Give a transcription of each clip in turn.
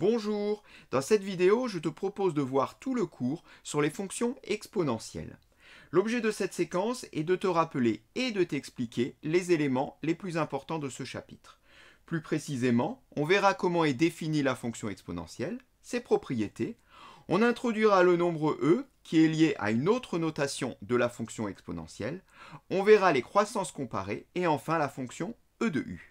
Bonjour, dans cette vidéo, je te propose de voir tout le cours sur les fonctions exponentielles. L'objet de cette séquence est de te rappeler et de t'expliquer les éléments les plus importants de ce chapitre. Plus précisément, on verra comment est définie la fonction exponentielle, ses propriétés, on introduira le nombre e qui est lié à une autre notation de la fonction exponentielle, on verra les croissances comparées et enfin la fonction e de u.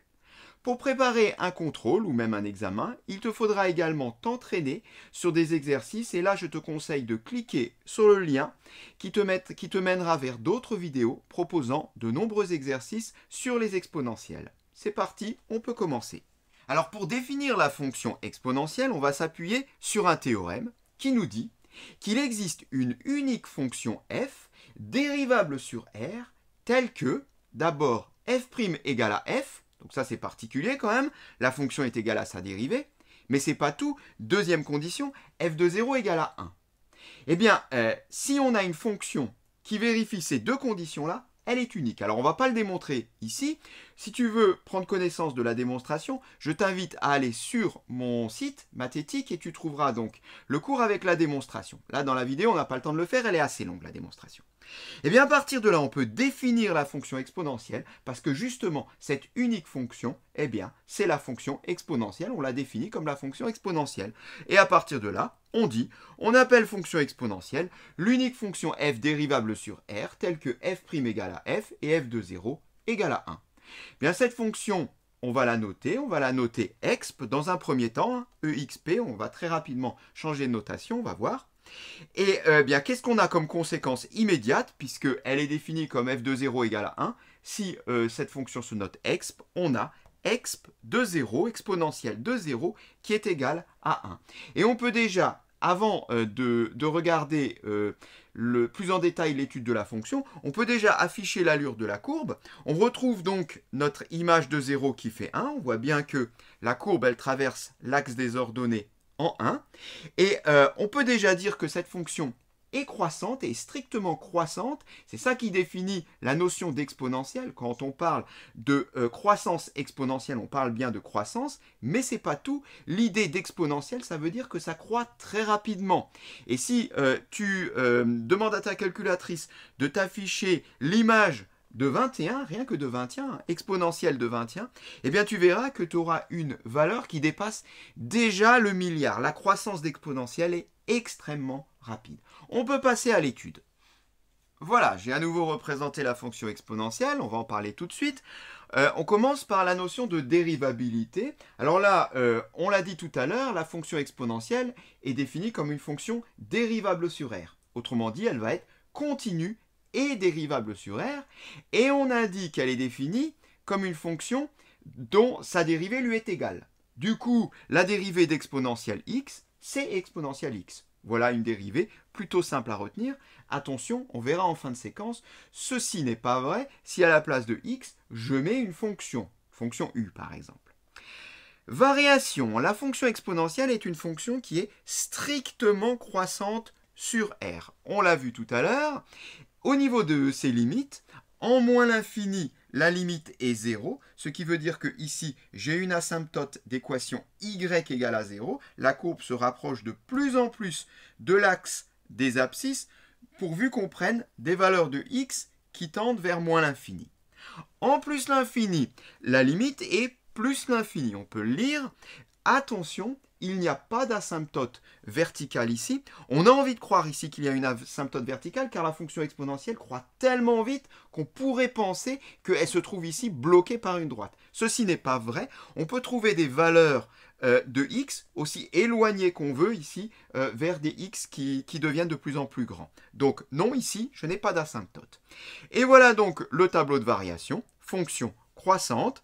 Pour préparer un contrôle ou même un examen, il te faudra également t'entraîner sur des exercices et là je te conseille de cliquer sur le lien qui te mènera vers d'autres vidéos proposant de nombreux exercices sur les exponentielles. C'est parti, on peut commencer. Alors pour définir la fonction exponentielle, on va s'appuyer sur un théorème qui nous dit qu'il existe une unique fonction f dérivable sur r telle que d'abord f' égale à f. Donc ça c'est particulier quand même, la fonction est égale à sa dérivée, mais c'est pas tout. Deuxième condition, f de 0 égale à 1. Eh bien, si on a une fonction qui vérifie ces deux conditions-là, elle est unique. Alors on ne va pas le démontrer ici. Si tu veux prendre connaissance de la démonstration, je t'invite à aller sur mon site Mathétique et tu trouveras donc le cours avec la démonstration. Là dans la vidéo, on n'a pas le temps de le faire, elle est assez longue la démonstration. Et bien à partir de là, on peut définir la fonction exponentielle parce que justement, cette unique fonction, eh bien, c'est la fonction exponentielle. On la définit comme la fonction exponentielle. Et à partir de là, on appelle fonction exponentielle l'unique fonction f dérivable sur r telle que f' égale à f et f de 0 égale à 1. Bien cette fonction, on va la noter exp dans un premier temps, exp, on va très rapidement changer de notation, on va voir. Et bien qu'est-ce qu'on a comme conséquence immédiate, puisqu'elle est définie comme f de 0 égale à 1, si cette fonction se note exp, on a exp de 0, exponentielle de 0, qui est égale à 1. Et on peut déjà, avant de regarder plus en détail l'étude de la fonction, on peut déjà afficher l'allure de la courbe. On retrouve donc notre image de 0 qui fait 1. On voit bien que la courbe, elle traverse l'axe des ordonnées en 1. Et on peut déjà dire que cette fonction est croissante, est strictement croissante. C'est ça qui définit la notion d'exponentielle. Quand on parle de croissance exponentielle, on parle bien de croissance, mais c'est pas tout. L'idée d'exponentielle, ça veut dire que ça croît très rapidement. Et si tu demandes à ta calculatrice de t'afficher l'image de 21, rien que de 21, exponentielle de 21, eh bien tu verras que tu auras une valeur qui dépasse déjà le milliard. La croissance d'exponentielle est extrêmement rapide. On peut passer à l'étude. Voilà, j'ai à nouveau représenté la fonction exponentielle, on va en parler tout de suite. On commence par la notion de dérivabilité. Alors là, on l'a dit tout à l'heure, la fonction exponentielle est définie comme une fonction dérivable sur r. Autrement dit, elle va être continue et dérivable sur r, et on a dit qu'elle est définie comme une fonction dont sa dérivée lui est égale. Du coup, la dérivée d'exponentielle x, c'est exponentielle x. Voilà une dérivée plutôt simple à retenir. Attention, on verra en fin de séquence, ceci n'est pas vrai si à la place de x, je mets une fonction u par exemple. Variation, la fonction exponentielle est une fonction qui est strictement croissante sur r. On l'a vu tout à l'heure. Au niveau de ses limites, en moins l'infini, la limite est 0, ce qui veut dire que ici, j'ai une asymptote d'équation y égale à 0. La courbe se rapproche de plus en plus de l'axe des abscisses, pourvu qu'on prenne des valeurs de x qui tendent vers moins l'infini. En plus l'infini, la limite est plus l'infini. On peut le lire. Attention, il n'y a pas d'asymptote verticale ici. On a envie de croire ici qu'il y a une asymptote verticale car la fonction exponentielle croît tellement vite qu'on pourrait penser qu'elle se trouve ici bloquée par une droite. Ceci n'est pas vrai. On peut trouver des valeurs de x aussi éloignées qu'on veut ici vers des x qui deviennent de plus en plus grands. Donc non, ici, je n'ai pas d'asymptote. Et voilà donc le tableau de variation. Fonction croissante,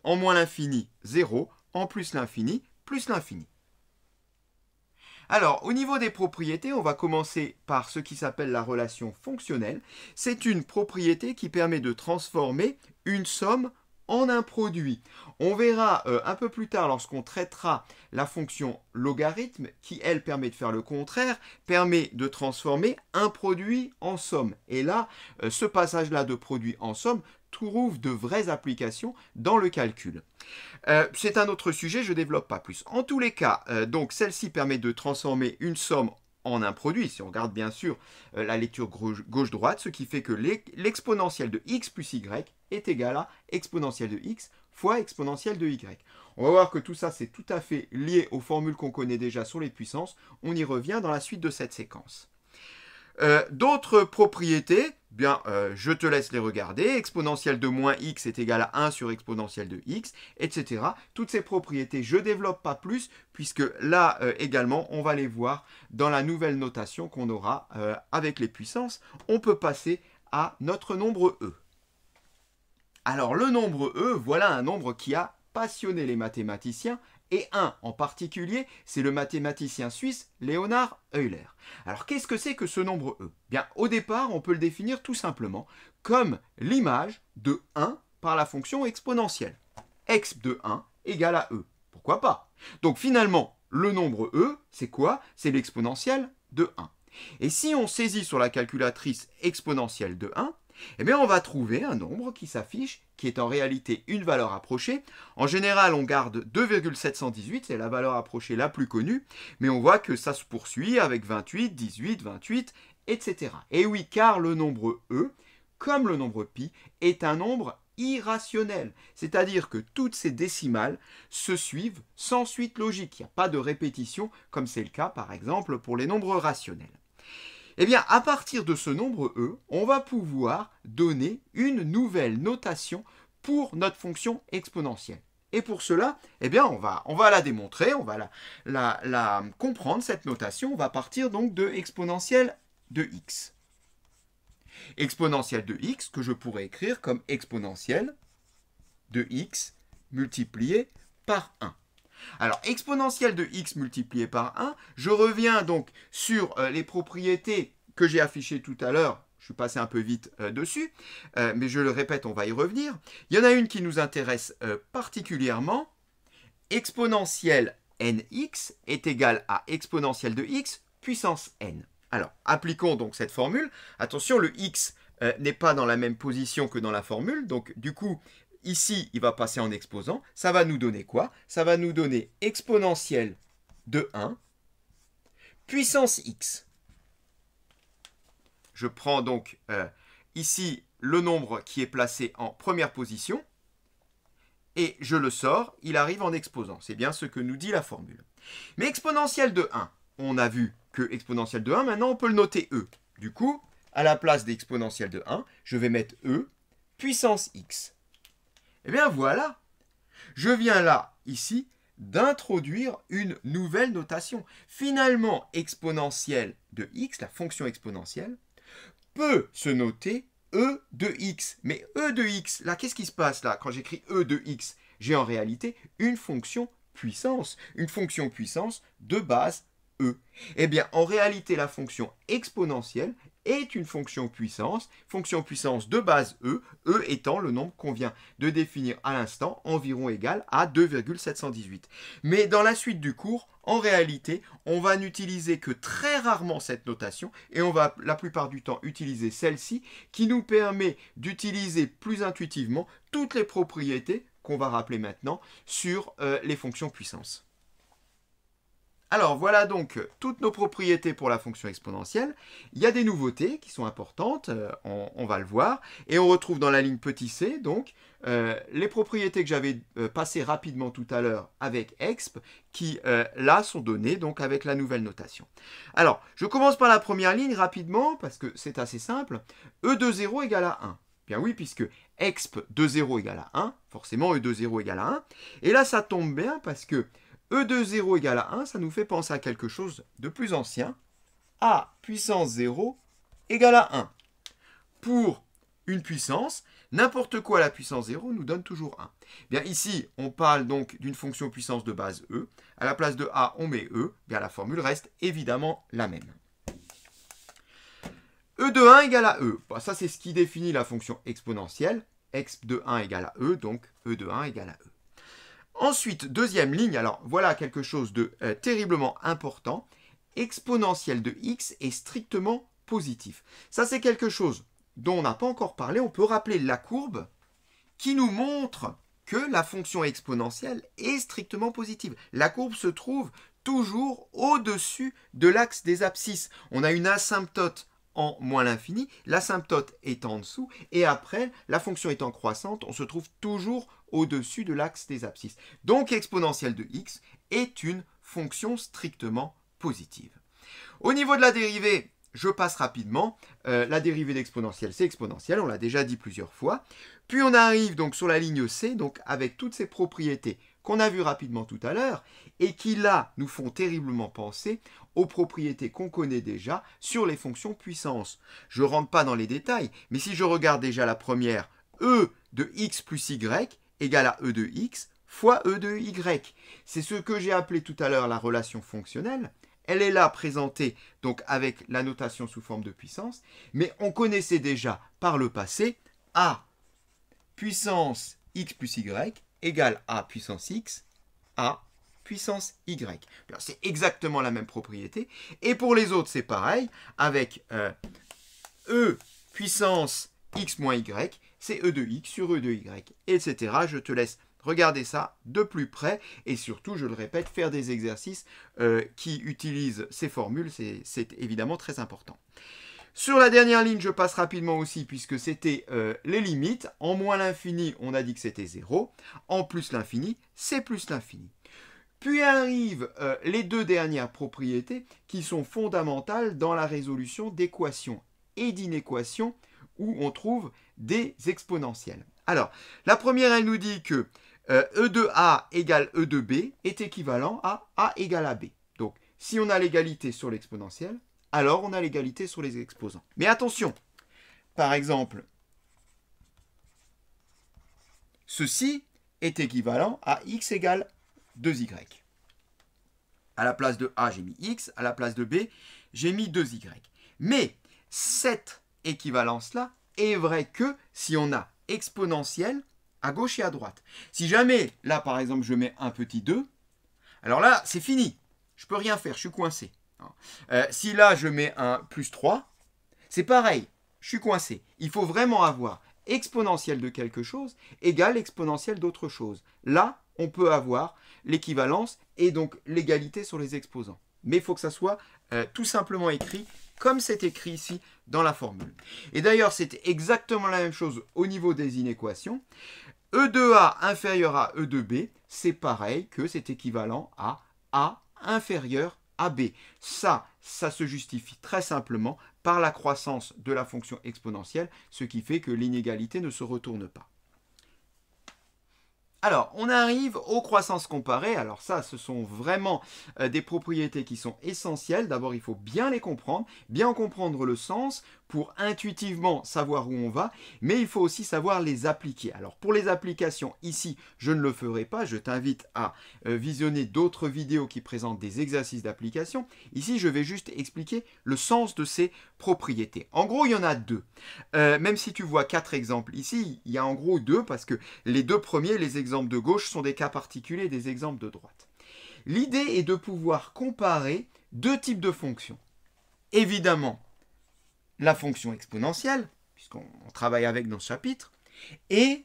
en moins l'infini, 0, en plus l'infini, plus l'infini. Alors, au niveau des propriétés, on va commencer par ce qui s'appelle la relation fonctionnelle. C'est une propriété qui permet de transformer une somme en un produit. On verra un peu plus tard lorsqu'on traitera la fonction logarithme qui, elle, permet de faire le contraire, permet de transformer un produit en somme. Et là, ce passage-là de produit en somme trouve de vraies applications dans le calcul. C'est un autre sujet, je ne développe pas plus. En tous les cas, donc celle-ci permet de transformer une somme en un produit, si on regarde bien sûr la lecture gauche-droite, ce qui fait que l'exponentielle de x plus y est égal à exponentielle de x fois exponentielle de y. On va voir que tout ça, c'est tout à fait lié aux formules qu'on connaît déjà sur les puissances. On y revient dans la suite de cette séquence. D'autres propriétés, bien, je te laisse les regarder. Exponentielle de moins x est égal à 1 sur exponentielle de x, etc. Toutes ces propriétés, je ne développe pas plus, puisque là également, on va les voir dans la nouvelle notation qu'on aura avec les puissances. On peut passer à notre nombre e. Alors, le nombre e, voilà un nombre qui a passionné les mathématiciens, et un en particulier, c'est le mathématicien suisse Leonhard Euler. Alors qu'est-ce que c'est que ce nombre e? Bien, au départ, on peut le définir tout simplement comme l'image de 1 par la fonction exponentielle. Exp de 1 égale à e. Pourquoi pas? Donc finalement, le nombre e, c'est quoi? C'est l'exponentielle de 1. Et si on saisit sur la calculatrice exponentielle de 1, eh bien on va trouver un nombre qui s'affiche, qui est en réalité une valeur approchée. En général, on garde 2,718, c'est la valeur approchée la plus connue, mais on voit que ça se poursuit avec 28, 18, 28, etc. Et oui, car le nombre e, comme le nombre pi, est un nombre irrationnel, c'est-à-dire que toutes ces décimales se suivent sans suite logique. Il n'y a pas de répétition, comme c'est le cas par exemple pour les nombres rationnels. Eh bien, à partir de ce nombre e, on va pouvoir donner une nouvelle notation pour notre fonction exponentielle. Et pour cela, eh bien, on va la démontrer, on va la comprendre, cette notation. On va partir donc de exponentielle de x. Exponentielle de x que je pourrais écrire comme exponentielle de x multiplié par 1. Alors, exponentielle de x multiplié par 1, je reviens donc sur les propriétés que j'ai affichées tout à l'heure. Je suis passé un peu vite dessus, mais je le répète, on va y revenir. Il y en a une qui nous intéresse particulièrement. Exponentielle nx est égale à exponentielle de x puissance n. Alors, appliquons donc cette formule. Attention, le x n'est pas dans la même position que dans la formule, donc du coup, ici, il va passer en exposant. Ça va nous donner quoi? Ça va nous donner exponentielle de 1 puissance x. Je prends donc ici le nombre qui est placé en première position et je le sors, il arrive en exposant. C'est bien ce que nous dit la formule. Mais exponentielle de 1, on a vu que exponentielle de 1, maintenant on peut le noter e. Du coup, à la place d'exponentielle de 1, je vais mettre e puissance x. Eh bien voilà, je viens là, ici, d'introduire une nouvelle notation. Finalement, exponentielle de x, la fonction exponentielle, peut se noter e de x. Mais e de x, là, qu'est-ce qui se passe là? Quand j'écris e de x, j'ai en réalité une fonction puissance de base e. Eh bien, en réalité, la fonction exponentielle est une fonction puissance de base e, e étant le nombre qu'on vient de définir à l'instant, environ égal à 2,718. Mais dans la suite du cours, en réalité, on va n'utiliser que très rarement cette notation et on va la plupart du temps utiliser celle-ci qui nous permet d'utiliser plus intuitivement toutes les propriétés qu'on va rappeler maintenant sur les fonctions puissance. Alors voilà donc toutes nos propriétés pour la fonction exponentielle. Il y a des nouveautés qui sont importantes, on va le voir. Et on retrouve dans la ligne petit c donc les propriétés que j'avais passées rapidement tout à l'heure avec exp qui là sont données donc avec la nouvelle notation. Alors je commence par la première ligne rapidement parce que c'est assez simple. E de 0 égale à 1. Bien oui, puisque exp de 0 égale à 1, forcément E de 0 égale à 1. Et là ça tombe bien parce que E de 0 égale à 1, ça nous fait penser à quelque chose de plus ancien. A puissance 0 égale à 1. Pour une puissance, n'importe quoi à la puissance 0 nous donne toujours 1. Bien ici, on parle donc d'une fonction puissance de base E. À la place de A, on met E. Bien la formule reste évidemment la même. E de 1 égale à E. Bon, ça, c'est ce qui définit la fonction exponentielle. x de 1 égale à e, donc e de 1 égale à e. Ensuite, deuxième ligne, alors voilà quelque chose de terriblement important. Exponentielle de x est strictement positif. Ça, c'est quelque chose dont on n'a pas encore parlé. On peut rappeler la courbe qui nous montre que la fonction exponentielle est strictement positive. La courbe se trouve toujours au-dessus de l'axe des abscisses. On a une asymptote en moins l'infini, l'asymptote est en dessous, et après, la fonction étant croissante, on se trouve toujours au-dessus de l'axe des abscisses. Donc, exponentielle de x est une fonction strictement positive. Au niveau de la dérivée, je passe rapidement. La dérivée d'exponentielle, c'est exponentielle, on l'a déjà dit plusieurs fois. Puis on arrive donc sur la ligne C, donc avec toutes ces propriétés qu'on a vues rapidement tout à l'heure, et qui là nous font terriblement penser aux propriétés qu'on connaît déjà sur les fonctions puissance. Je ne rentre pas dans les détails, mais si je regarde déjà la première, e de x plus y égale à e de x fois e de y. C'est ce que j'ai appelé tout à l'heure la relation fonctionnelle. Elle est là présentée donc avec la notation sous forme de puissance, mais on connaissait déjà par le passé a puissance x plus y égale a puissance x, a puissance y. C'est exactement la même propriété. Et pour les autres, c'est pareil, avec e puissance x moins y, c'est e de x sur e de y, etc. Je te laisse regarder ça de plus près et surtout, je le répète, faire des exercices qui utilisent ces formules, c'est évidemment très important. Sur la dernière ligne, je passe rapidement aussi puisque c'était les limites. En moins l'infini, on a dit que c'était 0. En plus l'infini, c'est plus l'infini. Puis arrivent les deux dernières propriétés qui sont fondamentales dans la résolution d'équations et d'inéquations où on trouve des exponentielles. Alors, la première, elle nous dit que E de A égale E de B est équivalent à A égale à B. Donc, si on a l'égalité sur l'exponentielle, alors on a l'égalité sur les exposants. Mais attention, par exemple, ceci est équivalent à x égale 2y. À la place de A, j'ai mis x, à la place de B, j'ai mis 2y. Mais cette équivalence-là est vraie que si on a exponentielle à gauche et à droite. Si jamais, là par exemple, je mets un petit 2, alors là, c'est fini. Je ne peux rien faire, je suis coincé. Si là, je mets un plus 3, c'est pareil, je suis coincé. Il faut vraiment avoir exponentielle de quelque chose égale exponentielle d'autre chose. Là, on peut avoir l'équivalence et donc l'égalité sur les exposants. Mais il faut que ça soit tout simplement écrit comme c'est écrit ici dans la formule. Et d'ailleurs, c'est exactement la même chose au niveau des inéquations. E de A inférieur à E de B, c'est pareil que c'est équivalent à A inférieur à B. Ça se justifie très simplement par la croissance de la fonction exponentielle, ce qui fait que l'inégalité ne se retourne pas. Alors, on arrive aux croissances comparées. Alors ça, ce sont vraiment des propriétés qui sont essentielles. D'abord, il faut bien les comprendre, bien comprendre le sens pour intuitivement savoir où on va, mais il faut aussi savoir les appliquer. Alors, pour les applications, ici, je ne le ferai pas. Je t'invite à visionner d'autres vidéos qui présentent des exercices d'application. Ici, je vais juste expliquer le sens de ces propriétés. En gros, il y en a deux. Même si tu vois 4 exemples ici, il y a en gros 2 parce que les deux premiers, les exemples de gauche, sont des cas particuliers des exemples de droite. L'idée est de pouvoir comparer deux types de fonctions. Évidemment, la fonction exponentielle, puisqu'on travaille avec dans ce chapitre, et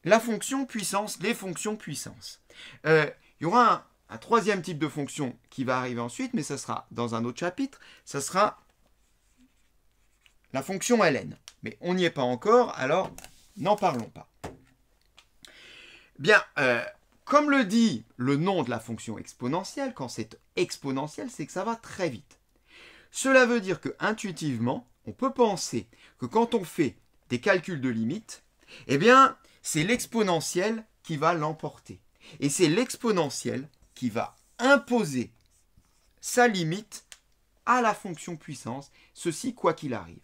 la fonction puissance, les fonctions puissance. Il y aura un troisième type de fonction qui va arriver ensuite, mais ça sera dans un autre chapitre, ça sera la fonction ln. Mais on n'y est pas encore, alors n'en parlons pas. Bien, comme le dit le nom de la fonction exponentielle, quand c'est exponentielle, c'est que ça va très vite. Cela veut dire que intuitivement, on peut penser que quand on fait des calculs de limites, eh bien, c'est l'exponentielle qui va l'emporter. Et c'est l'exponentielle qui va imposer sa limite à la fonction puissance, ceci quoi qu'il arrive.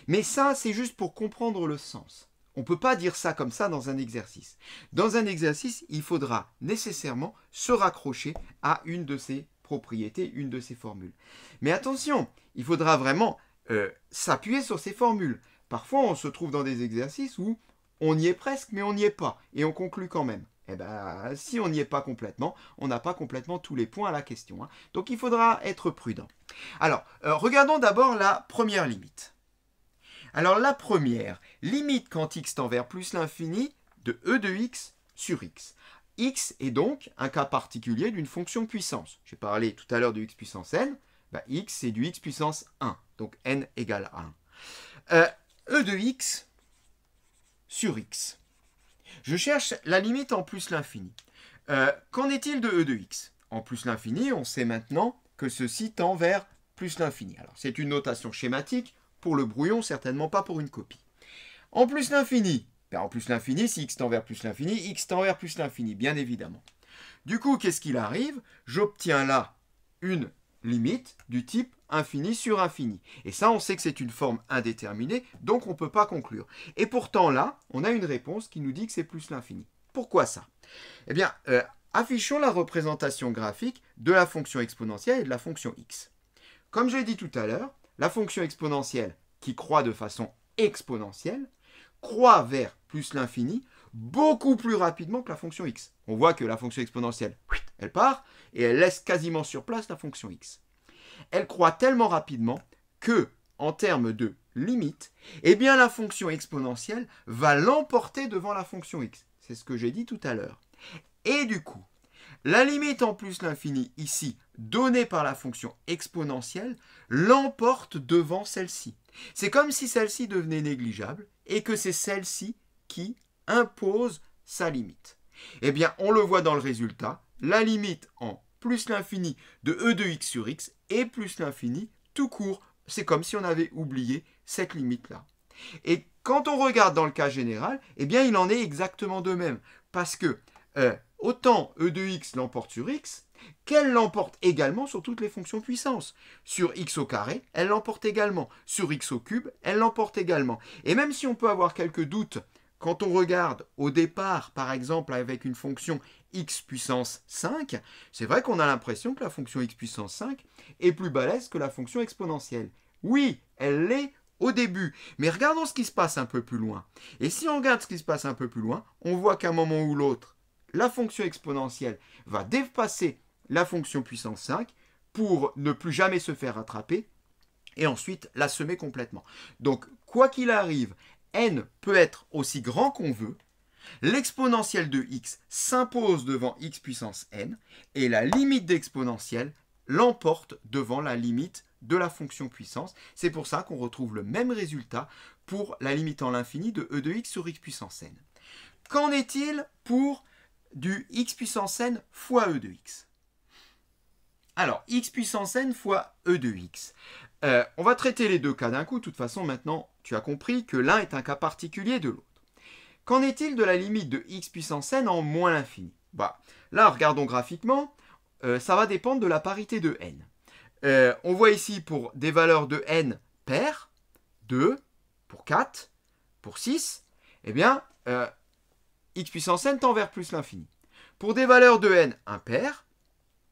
Mais ça, c'est juste pour comprendre le sens. On ne peut pas dire ça comme ça dans un exercice. Dans un exercice, il faudra nécessairement se raccrocher à une de ces propriétés, une de ces formules. Mais attention, il faudra vraiment s'appuyer sur ces formules. parfois on se trouve dans des exercices où on y est presque, mais on n'y est pas, et on conclut quand même. Eh bien, si on n'y est pas complètement, on n'a pas complètement tous les points à la question, hein. Donc il faudra être prudent. Alors, regardons d'abord la première limite. Alors la première, limite quand x tend vers plus l'infini de e de x sur x. X est donc un cas particulier d'une fonction puissance. J'ai parlé tout à l'heure de x puissance n. Bah, x, c'est du x puissance 1. Donc n égale 1. E de x sur x. Je cherche la limite en plus l'infini. Qu'en est-il de e de x? En plus l'infini, on sait maintenant que ceci tend vers plus l'infini. Alors, c'est une notation schématique pour le brouillon, certainement pas pour une copie. En plus l'infini, ben en plus l'infini, si x tend vers plus l'infini, x tend vers plus l'infini, bien évidemment. Du coup, qu'est-ce qu'il arrive? J'obtiens là une limite du type infini sur infini. Et ça, on sait que c'est une forme indéterminée, donc on ne peut pas conclure. Et pourtant là, on a une réponse qui nous dit que c'est plus l'infini. Pourquoi ça? Eh bien, affichons la représentation graphique de la fonction exponentielle et de la fonction x. Comme j'ai dit tout à l'heure, la fonction exponentielle qui croît de façon exponentielle croît vers plus l'infini beaucoup plus rapidement que la fonction x. On voit que la fonction exponentielle, elle part et elle laisse quasiment sur place la fonction x. Elle croît tellement rapidement que, en termes de limite, eh bien la fonction exponentielle va l'emporter devant la fonction x. C'est ce que j'ai dit tout à l'heure. Et du coup, la limite en plus l'infini ici, donnée par la fonction exponentielle, l'emporte devant celle-ci. C'est comme si celle-ci devenait négligeable et que c'est celle-ci qui impose sa limite. Eh bien, on le voit dans le résultat, la limite en plus l'infini de e de x sur x et plus l'infini tout court. C'est comme si on avait oublié cette limite-là. Et quand on regarde dans le cas général, eh bien, il en est exactement de même. Parce que autant e de x l'emporte sur x, qu'elle l'emporte également sur toutes les fonctions puissance. Sur x au carré, elle l'emporte également. Sur x au cube, elle l'emporte également. Et même si on peut avoir quelques doutes, quand on regarde au départ, par exemple, avec une fonction x puissance 5, c'est vrai qu'on a l'impression que la fonction x puissance 5 est plus balèze que la fonction exponentielle. Oui, elle l'est au début, mais regardons ce qui se passe un peu plus loin. Et si on regarde ce qui se passe un peu plus loin, on voit qu'à un moment ou l'autre, la fonction exponentielle va dépasser la fonction puissance 5 pour ne plus jamais se faire rattraper et ensuite la semer complètement. Donc, quoi qu'il arrive, n peut être aussi grand qu'on veut, l'exponentielle de x s'impose devant x puissance n et la limite d'exponentielle l'emporte devant la limite de la fonction puissance. C'est pour ça qu'on retrouve le même résultat pour la limite en l'infini de e de x sur x puissance n. Qu'en est-il pour du x puissance n fois e de x? Alors, x puissance n fois e de x. On va traiter les deux cas d'un coup. De toute façon, maintenant, tu as compris que l'un est un cas particulier de l'autre. Qu'en est-il de la limite de x puissance n en moins l'infini? Bah, là, regardons graphiquement. Ça va dépendre de la parité de n. On voit ici pour des valeurs de n paires, 2, pour 4, pour 6, eh bien, x puissance n tend vers plus l'infini. Pour des valeurs de n impaires,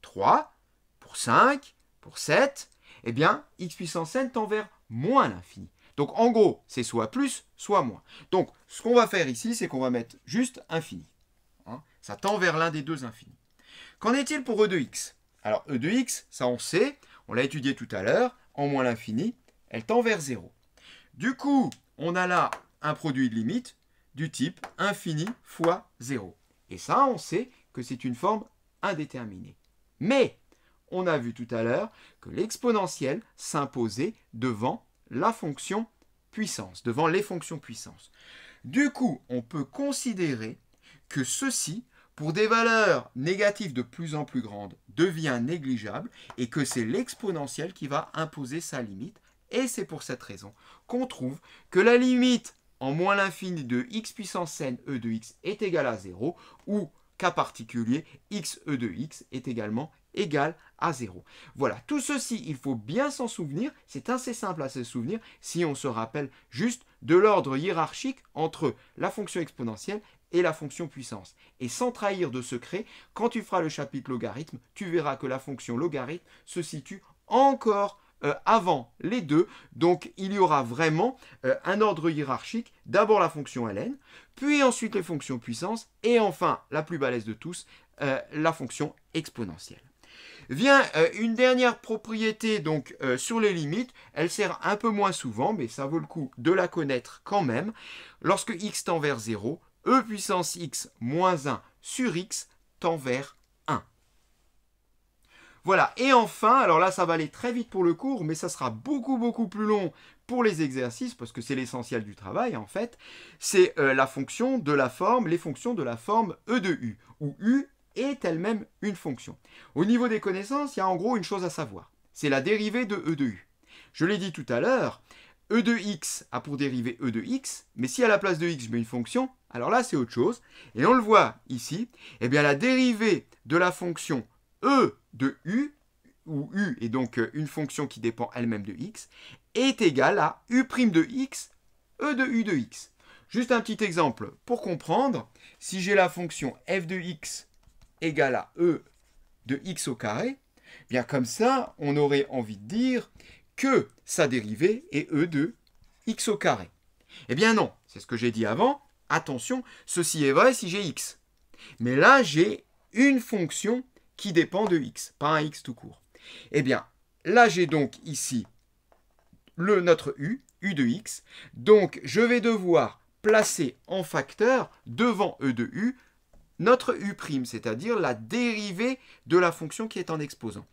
3, pour 5, pour 7, eh bien, x puissance n tend vers moins l'infini. Donc, en gros, c'est soit plus, soit moins. Donc, ce qu'on va faire ici, c'est qu'on va mettre juste infini. Hein, ça tend vers l'un des deux infinis. Qu'en est-il pour e de x? Alors, e de x, ça on sait, on l'a étudié tout à l'heure, en moins l'infini, elle tend vers 0. Du coup, on a là un produit de limite du type infini fois 0. Et ça, on sait que c'est une forme indéterminée. Mais, on a vu tout à l'heure que l'exponentielle s'imposait devant la fonction puissance, devant les fonctions puissance. Du coup, on peut considérer que ceci, pour des valeurs négatives de plus en plus grandes, devient négligeable et que c'est l'exponentielle qui va imposer sa limite. Et c'est pour cette raison qu'on trouve que la limite en moins l'infini de x puissance n e de x est égale à 0 ou, cas particulier, x e de x est également égal à 0. Voilà, tout ceci, il faut bien s'en souvenir. C'est assez simple à se souvenir si on se rappelle juste de l'ordre hiérarchique entre la fonction exponentielle et la fonction puissance. Et sans trahir de secret, quand tu feras le chapitre logarithme, tu verras que la fonction logarithme se situe encore avant les deux. Donc il y aura vraiment un ordre hiérarchique. D'abord la fonction ln, puis ensuite les fonctions puissance, et enfin, la plus balèze de tous, la fonction exponentielle. Vient une dernière propriété donc sur les limites. Elle sert un peu moins souvent, mais ça vaut le coup de la connaître quand même. Lorsque x tend vers 0, e puissance x moins 1 sur x tend vers 1. Voilà, et enfin, alors là ça va aller très vite pour le cours, mais ça sera beaucoup plus long pour les exercices, parce que c'est l'essentiel du travail en fait, c'est la fonction de la forme, les fonctions de la forme e de u, où u est elle-même une fonction. Au niveau des connaissances, il y a en gros une chose à savoir, c'est la dérivée de e de u. Je l'ai dit tout à l'heure, e de x a pour dérivée e de x, mais si à la place de x je mets une fonction, alors là c'est autre chose, et on le voit ici, eh bien la dérivée de la fonction e de u, où u est donc une fonction qui dépend elle-même de x, est égale à u' de x, e de u de x. Juste un petit exemple pour comprendre, si j'ai la fonction f de x égale à e de x au carré, bien comme ça, on aurait envie de dire que sa dérivée est e de x au carré. Eh bien non, c'est ce que j'ai dit avant. Attention, ceci est vrai si j'ai x. Mais là, j'ai une fonction qui dépend de x, pas un x tout court. Eh bien, là, j'ai donc ici notre u de x. Donc, je vais devoir placer en facteur devant e de u notre u', c'est-à-dire la dérivée de la fonction qui est en exposant.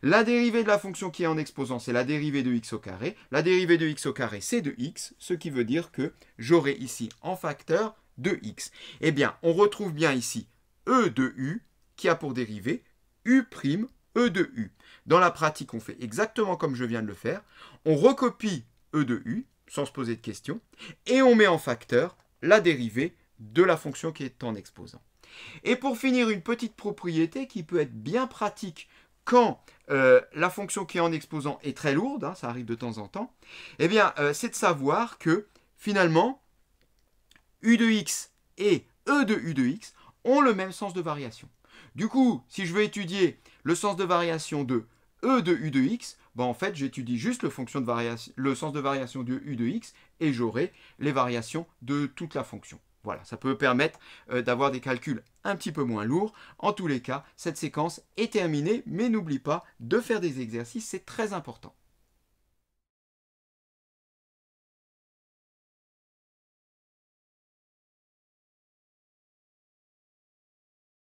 La dérivée de la fonction qui est en exposant, c'est la dérivée de x au carré. La dérivée de x au carré, c'est de x, ce qui veut dire que j'aurai ici en facteur de x. Eh bien, on retrouve bien ici e de u qui a pour dérivée u', e de u. Dans la pratique, on fait exactement comme je viens de le faire. On recopie e de u, sans se poser de questions, et on met en facteur la dérivée de la fonction qui est en exposant. Et pour finir, une petite propriété qui peut être bien pratique quand la fonction qui est en exposant est très lourde, hein, ça arrive de temps en temps, eh bien, c'est de savoir que finalement, u de x et e de u de x ont le même sens de variation. Du coup, si je veux étudier le sens de variation de e de u de x, ben en fait, j'étudie juste le sens de variation de u de x et j'aurai les variations de toute la fonction. Voilà, ça peut permettre d'avoir des calculs un petit peu moins lourds. En tous les cas, cette séquence est terminée, mais n'oublie pas de faire des exercices, c'est très important.